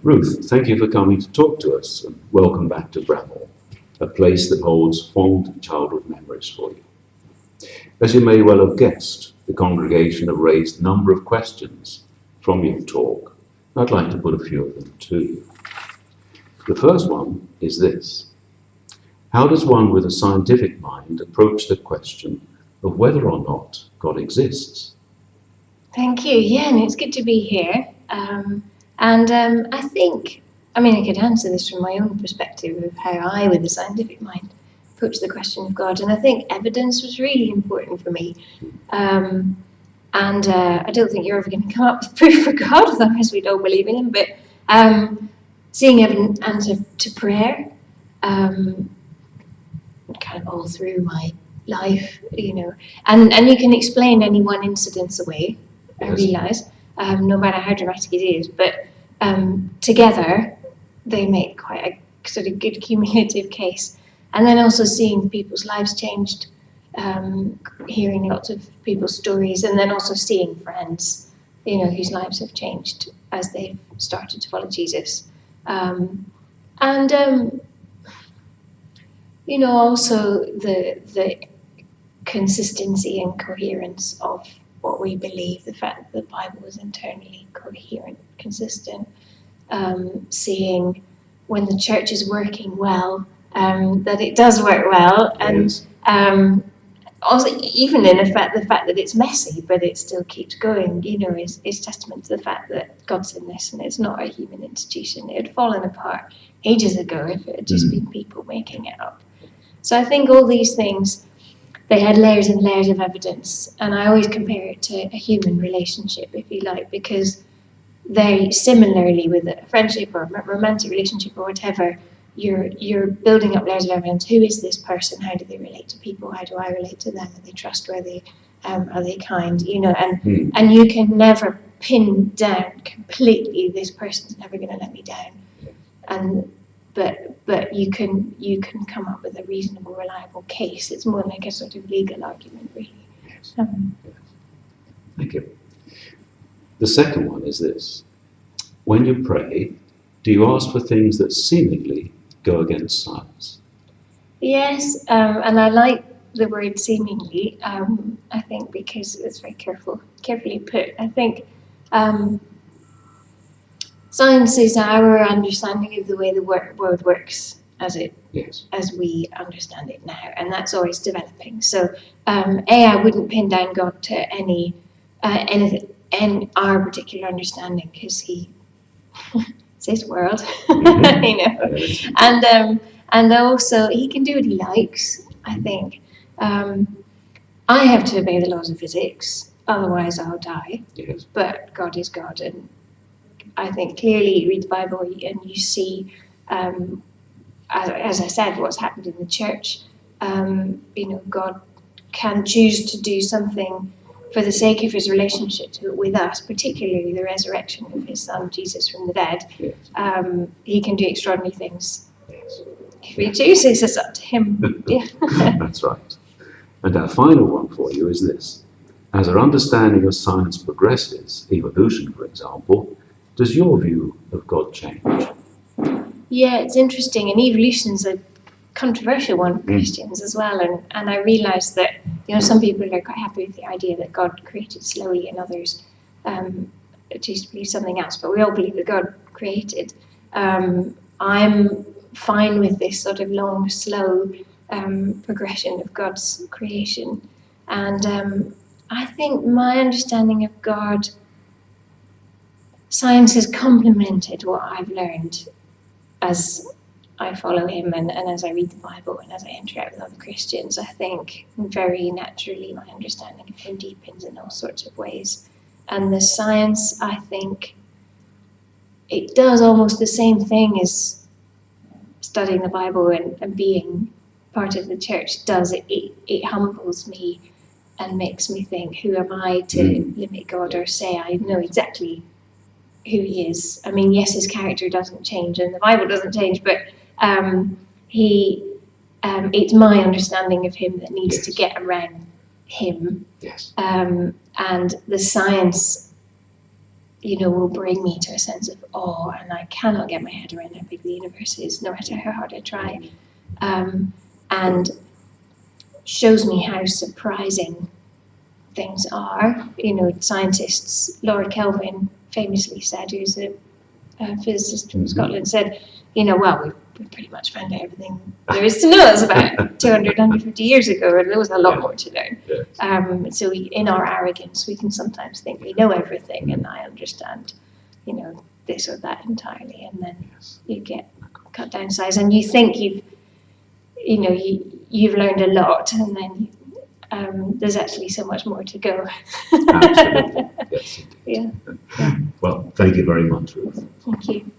Ruth, thank you for coming to talk to us, and welcome back to Bramall, a place that holds fond childhood memories for you. As you may well have guessed, the congregation have raised a number of questions from your talk. I'd like to put a few of them to you. The first one is this: how does one with a scientific mind approach the question of whether or not God exists? Thank you. Yeah, and it's good to be here. I think, I could answer this from my own perspective of how I, with a scientific mind, approach the question of God. And I think evidence was really important for me. I don't think you're ever going to come up with proof for God, otherwise we don't believe in him. But seeing evidence answer to prayer, kind of all through my life, and you can explain any one incident away, I realise, no matter how dramatic it is, but together they make quite a sort of good cumulative case. And then also seeing people's lives changed, hearing lots of people's stories, and then also seeing friends, whose lives have changed as they've started to follow Jesus. Also the consistency and coherence of what we believe, the fact that the Bible is internally coherent, consistent, seeing when the church is working well, that it does work well, and also even in the fact that it's messy, but it still keeps going, is testament to the fact that God's in this, and it's not a human institution. It had fallen apart ages ago if it had just been people making it up. So I think all these things, they had layers and layers of evidence, and I always compare it to a human relationship, if you like, because they similarly with a friendship or a romantic relationship or whatever, you're building up layers of evidence. Who is this person? How do they relate to people? How do I relate to them? Are they trustworthy? Are they kind? And you can never pin down completely, this person's never going to let me down. But you can come up with a reasonable, reliable case. It's more like a sort of legal argument, really. Yes. Thank you. The second one is this: when you pray, do you ask for things that seemingly go against science? Yes, and I like the word seemingly, I think, because it's very carefully put. I think science is our understanding of the way the world works as we understand it now, and that's always developing. So, I wouldn't pin down God to any our particular understanding, because it's his world, and also he can do what he likes. I think I have to obey the laws of physics, otherwise I'll die. Yes. But God is God, and I think clearly you read the Bible and you see, as I said, what's happened in the church. God can choose to do something for the sake of his relationship with us, particularly the resurrection of his son Jesus from the dead. Yes. He can do extraordinary things. Yes. If he chooses, it's up to him. Yeah. That's right. And our final one for you is this: as our understanding of science progresses, evolution for example, does your view of God change? Yeah, it's interesting, and evolution's a controversial one for Christians as well, and I realised that some people are quite happy with the idea that God created slowly, and others choose to believe something else, but we all believe that God created. I'm fine with this sort of long, slow progression of God's creation, and I think my understanding of God, science has complemented what I've learned as I follow him and as I read the Bible and as I interact with other Christians. I think very naturally my understanding of him deepens in all sorts of ways. And the science, I think, it does almost the same thing as studying the Bible and being part of the church does. It humbles me and makes me think, who am I to limit God or say I know exactly who he is? I mean, yes, his character doesn't change and the Bible doesn't change, but it's my understanding of him that needs to get around him. Yes. And the science will bring me to a sense of awe, and I cannot get my head around how big the universe is, no matter how hard I try. And shows me how surprising things are. Scientists, Lord Kelvin famously said, who's a physicist from Scotland, said, well, we pretty much found out everything there is to know. It's about 200, 150 years ago, and there was a lot more to learn. Yes. So in our arrogance, we can sometimes think we know everything, and I understand, this or that entirely, and then you get cut down size, and you think you've learned a lot, and then there's actually so much more to go. Absolutely. Yes, indeed. Yeah. Well, thank you very much, Ruth. Thank you.